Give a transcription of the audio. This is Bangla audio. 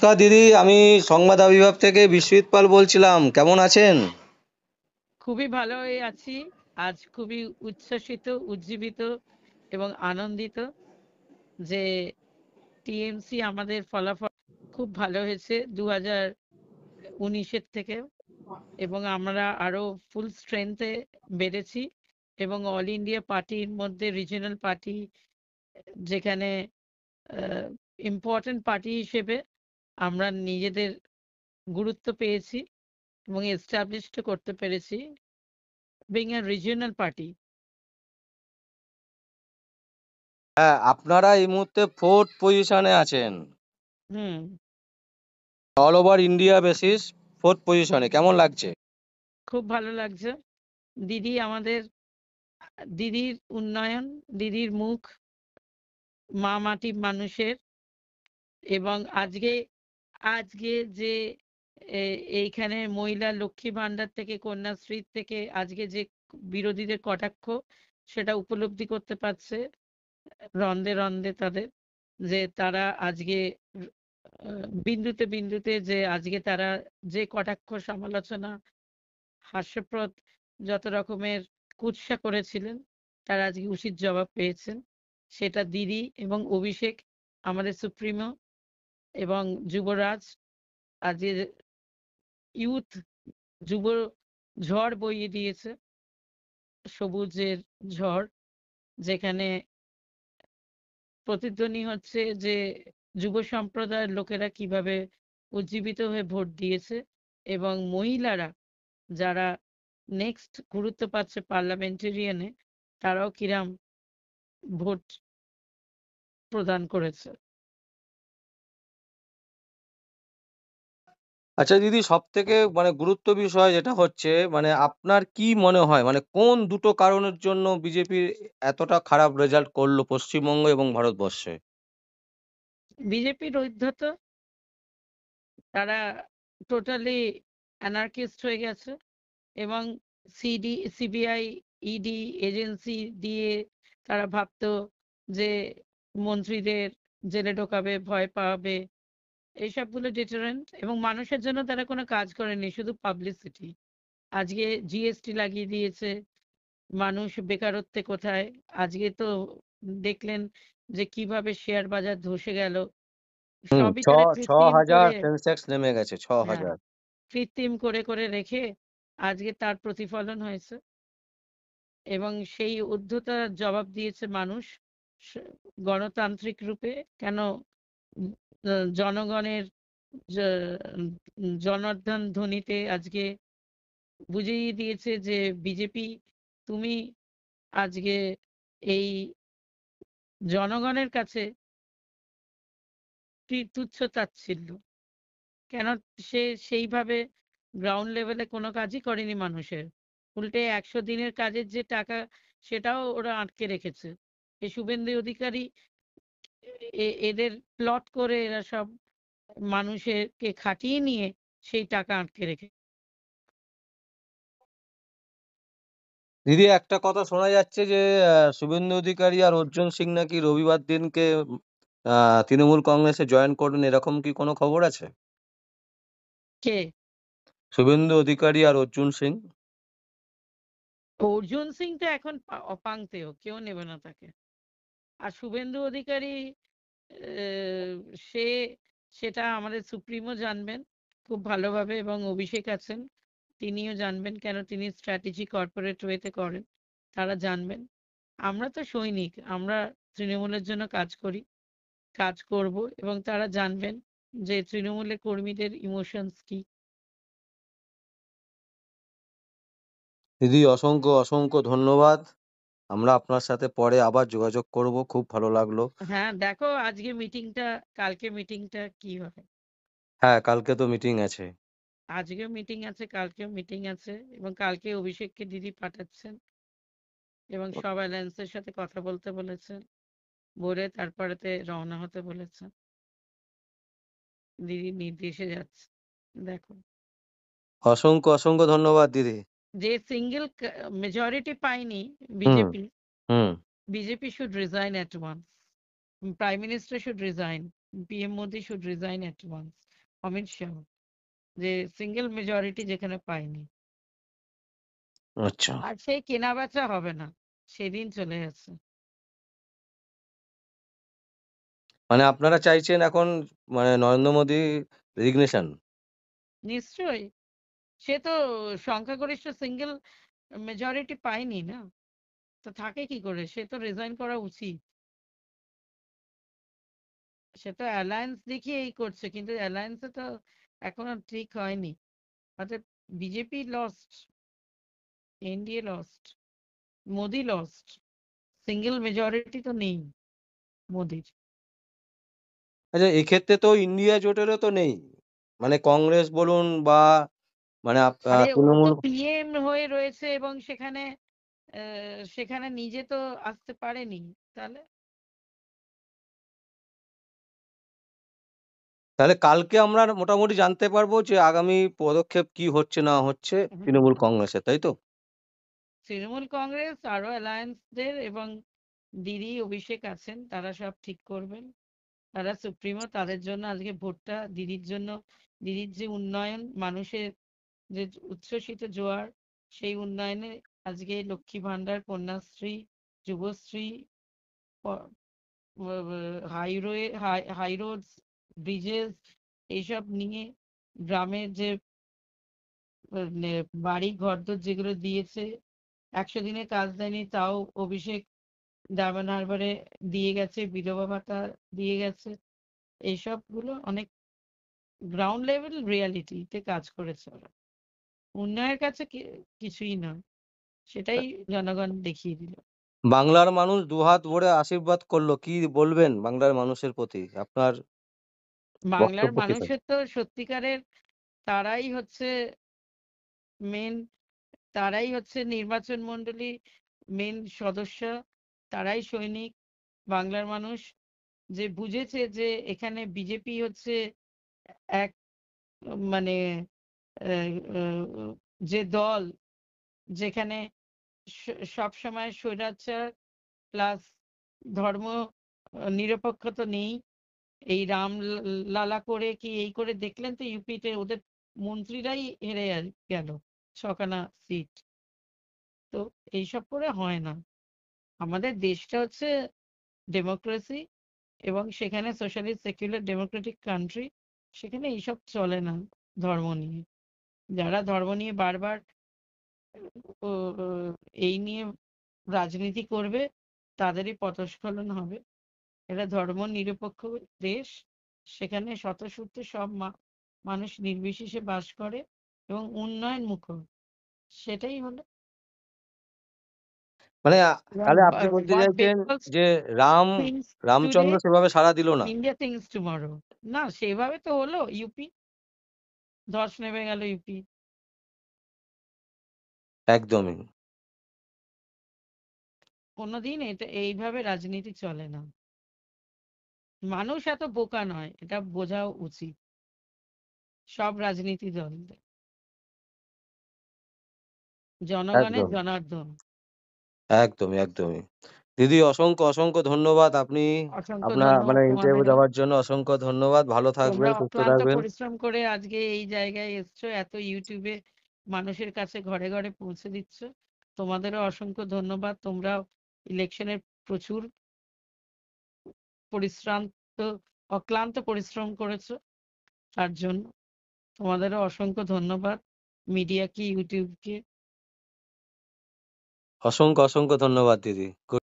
নমস্কার দিদি, আমি সংবাদ আবির্ভাব থেকে বিশ্বজিৎ পাল বলছিলাম। কেমন আছেন? খুবই ভালো হয়ে আছি। আজ খুবই উচ্ছ্বসিত, উজ্জীবিত এবং আনন্দিত যে টিএমসি আমাদের ফলাফল খুব ভালো হয়েছে 2019-এর থেকে, এবং আমরা আরো ফুল স্ট্রেংথে বেড়েছি এবং অল ইন্ডিয়া পার্টির মধ্যে রিজিওনাল পার্টি, যেখানে ইম্পর্টেন্ট পার্টি হিসেবে আমরা নিজেদের গুরুত্ব পেয়েছি এবং এস্টাবলিশ করতে পেরেছি বিং এ রিজিওনাল পার্টি। হ্যাঁ, আপনারা এই মুহূর্তে ফোর্থ পজিশনে আছেন। হুম all over India basis fourth পজিশনে। কেমন লাগছে? খুব ভালো লাগছে। দিদির উন্নয়ন, দিদির মুখ মা মাটি মানুষের, এবং আজকে আজকে যে এইখানে মহিলা লক্ষ্মী ভান্ডার থেকে, কন্যাশ্রী থেকে আজকে যে বিরোধীদের কটাক্ষ, সেটা উপলব্ধি করতে পারছে রন্ধে রন্ধে তাদের, যে তারা আজকে বিন্দুতে বিন্দুতে যে আজকে তারা যে কটাক্ষ, সমালোচনা, হাস্যপ্রদ যত রকমের কুৎসা করেছিলেন, তারা আজকে উচিত জবাব পেয়েছেন। সেটা দিদি এবং অভিষেক, আমাদের সুপ্রিমো এবং যুবরাজ, আজকে ইউথ যুব ঝড় বইয়ে দিয়েছে, সবুজের ঝড়, যেখানে প্রতিধ্বনি হচ্ছে যে যুব সম্প্রদায়ের লোকেরা কিভাবে উজ্জীবিত হয়ে ভোট দিয়েছে, এবং মহিলারা যারা নেক্সট গুরুত্ব পাচ্ছে পার্লামেন্টেরিয়ানে, তারাও কিরাম ভোট প্রদান করেছে। আচ্ছা দিদি, সব থেকে গুরুত্ব বিষয় যেটা হচ্ছে, আপনার কি মনে হয়, কোন দুটো কারণের জন্য বিজেপির এতটা খারাপ রেজাল্ট করলো পশ্চিমবঙ্গ এবং ভারতবর্ষে? বিজেপির ঐধ্যত, তারা টোটালি অ্যানার্কিস্ট হয়ে গেছে, এবং সিবিআই, ইডি এজেন্সি দিয়ে তারা ভাবতো যে মন্ত্রীদের জেলে ঢোকাবে, ভয় পাবে, এইসবগুলো ডিটারেন্ট, এবং মানুষের জন্য তারা কোনো কাজ করেনি, শুধু পাবলিসিটি। আজকে জিএসটি লাগিয়ে দিয়েছে, মানুষ বেকারত্বে কোথায়। আজকে তো দেখলেন যে কিভাবে শেয়ার বাজার ধসে গেল, সবই ছ তারা ছ কৃত্রিম হাজার করে, সেন্সেক্স নেমে গেছে, ছ হ্যাঁ, হাজার কৃত্রিম করে করে রেখে আজকে তার প্রতিফলন হয়েছে, এবং সেই উদ্ধতার জবাব দিয়েছে মানুষ স- গণতান্ত্রিক রূপে। কেন? উম, জনগণের জনার্দন ধ্বনিতে আজকে বুঝিয়ে দিয়েছে যে বিজেপি, তুমি আজকে এই জনগণের কাছে তুচ্ছ তাচ্ছিল্য। কেন? সে সেইভাবে গ্রাউন্ড লেভেলে কোনো কাজই করেনি মানুষের, উল্টে 100 দিনের কাজের যে টাকা, সেটাও ওরা আটকে রেখেছে। এই শুভেন্দু অধিকারী, এদের প্লট করে এরা সব মানুষেরকে খাটিয়ে নিয়ে সেই টাকা আটকে রেখে। দিদি, একটা কথা শোনা যাচ্ছে যে শুভেন্দু অধিকারী আর অর্জুন সিং নাকি রবিবার দিনকে তৃণমূল কংগ্রেসে জয়েন করবেন, এরকম কি কোনো খবর আছে? কে? শুভেন্দু অধিকারী আর অর্জুন সিং। অর্জুন সিং তো এখন অপাংতেয়, কেউ নেবে না তাকে। আর শুভেন্দু অধিকারী, আহ, সে সেটা আমাদের সুপ্রিমো জানবেন খুব ভালোভাবে, এবং অভিষেক আছেন, তিনিও জানবেন, কেন তিনি স্ট্র্যাটেজি কর্পোরেট ওয়েতে করেন, তারা জানবেন। আমরা তো সৈনিক, আমরা তৃণমূলের জন্য কাজ করি, কাজ করব, এবং তারা জানবেন যে তৃণমূলের কর্মীদের ইমোশনস কি। দিদি, অসংখ্য অসংখ্য ধন্যবাদ। আমরা আপনার সাথে পরে আবার যোগাযোগ করব। খুব ভালো লাগলো। হ্যাঁ, দেখো আজকে মিটিংটা, কালকে মিটিংটা কি হয়। হ্যাঁ, কালকে তো মিটিং আছে। আজকেও মিটিং আছে, কালকেও মিটিং আছে, এবং কালকে অভিষেককে দিদি পাঠাচ্ছেন, এবং সব অ্যালায়েন্সের সাথে কথা বলতে বলেছেন, বলে তারপরেতে রওনা হতে বলেছেন। দিদি নির্দেশে যাচ্ছে, দেখো। অসংখ্য অসংখ্য ধন্যবাদ দিদি। যে সিঙ্গেল মেজরিটি পায়নি হুম বিজেপি, হুম BJP should resign at once. Prime Minister should resign. PM Modi should resign at once. Amit Shah, যে সিঙ্গেল মেজরিটি যেখানে পায়নি। আচ্ছা, আর সেই কেনা বেচা হবে না, সেদিন চলে গেছে। মানে আপনারা চাইছেন এখন মানে নরেন্দ্র মোদী রেজিগনেশন? নিশ্চয়ই, সে তো সংখ্যাগরিষ্ঠ সিঙ্গেল মেজরিটি পায়নি না, তো থাকে কি করে? সে তো রিজাইন করা উচিত। সে তো অ্যালায়েন্স দেখিয়ে এই করছে, কিন্তু অ্যালায়েন্সে তো এখনো ঠিক হয়নি। অর্থাৎ BJP lost, NDA lost, Modi lost, single majority তো নেই মোদির। আচ্ছা, এক্ষেত্রে তো ইন্ডিয়া জোটেরও তো নেই, মানে কংগ্রেস বলুন বা মানে আরে ও তো তৃণমূল। পিএম হয়ে রয়েছে এবং সেখানে সেখানে নিজে তো আসতে পারেনি, তাহলে তাহলে কালকে আমরা মোটামুটি জানতে পারবো যে আগামী পদক্ষেপ কি হচ্ছে না হচ্ছে হুম, তৃণমূল কংগ্রেসের, তাই তো? তৃণমূল কংগ্রেস আরো অ্যালায়েন্সদের এবং দিদি অভিষেক আছেন, তারা সব ঠিক করবেন। তারা সুপ্রিমো, তাদের জন্য আজকে ভোটটা, দিদির জন্য। দিদির যে উন্নয়ন, মানুষের যে উচ্ছ্বসিত জোয়ার, সেই উন্নয়নে আজকে Lakshmi Bhandar, Kanyashree, Yuvashree, highway, high roads, bridges, এইসব নিয়ে গ্রামের যে বাড়ি ঘরদোর যেগুলো দিয়েছে, 100 দিনের কাজ দেয়নি তাও অভিষেক ডায়মন্ড হারবারে দিয়ে গেছে, বিধবা ভাতা দিয়ে গেছে। এইসব গুলো অনেক গ্রাউন্ড লেভেল রিয়ালিটিতে কাজ করেছে ওরা। উন্নয়নের কাছে কিছুই নয়, সেটাই জনগণ দেখিয়ে দিল। বাংলার মানুষ দুহাত ভরে আশীর্বাদ করলো, কি বলবেন বাংলার মানুষের প্রতি আপনার বাংলার বক্তব্য কি থাকবে? মানুষের তো সত্যিকারের, তারাই হচ্ছে মেন, তারাই হচ্ছে নির্বাচন মণ্ডলী মেন সদস্য, তারাই সৈনিক। বাংলার মানুষ যে বুঝেছে যে এখানে বিজেপি হচ্ছে এক, মানে আহ, আহ, যে দল যেখানে সব সময় স্বৈরাচার প্লাস ধর্ম নিরপেক্ষ তো নেই। এই লালা করে কি এই করে দেখলেন তো ইউপিতে ওদের মন্ত্রীরাই হেরে গেল 6খানা সিট। তো এইসব করে হয় না। আমাদের দেশটা হচ্ছে ডেমোক্রেসি, এবং সেখানে সোশ্যালিস্ট সেকুলার ডেমোক্রেটিক কান্ট্রি, সেখানে এইসব চলে না ধর্ম নিয়ে। যারা ধর্ম নিয়ে বারবার ও, ও, এই নিয়ে রাজনীতি করবে, তাদেরই পদস্খলন হবে। এটা ধর্ম নিরপেক্ষ দেশ, সেখানে স্বতঃস্ফূর্ত সব মানুষ নির্বিশেষে বাস করে এবং উন্নয়ন মুখর, সেটাই হলো। মানে এবং তাহলে আপনি বলতে what চাইছেন Bengal যে thinks রামচন্দ্র today, সেভাবে সাড়া দিল না? India thinks tomorrow। না, সেভাবে তো হলো ইউপি, ধস নেমে গেল ইউপি। একদমই। কোনোদিন এটা এইভাবে রাজনীতি চলে না। মানুষ এত বোকা নয়, এটা বোঝা উচিত সব রাজনীতি দলদের। জনগণের একদম, জনার্দন। একদমই, একদমই। দিদি অসংখ্য অসংখ্য ধন্যবাদ। আপনি অসংখ্য আপনার মানে ধন্যবাদ ইন্টারভিউ তোমাদেরও। দেওয়ার জন্য অসংখ্য ধন্যবাদ। ভালো তোমরা থাকবেন, সুস্থ অক্লান্ত থাকবেন। পরিশ্রম করে আজকে এই জায়গায় এসছো, এত ইউটিউবে মানুষের কাছে ঘরে ঘরে পৌঁছে দিচ্ছ। তোমাদেরও অসংখ্য ধন্যবাদ। তোমরা ইলেকশনের প্রচুর পরিশ্রান্ত, অক্লান্ত পরিশ্রম করেছো, তার জন্য তোমাদেরও অসংখ্য ধন্যবাদ, মিডিয়াকে, ইউটিউবকে। অসংখ্য অসংখ্য ধন্যবাদ দিদি।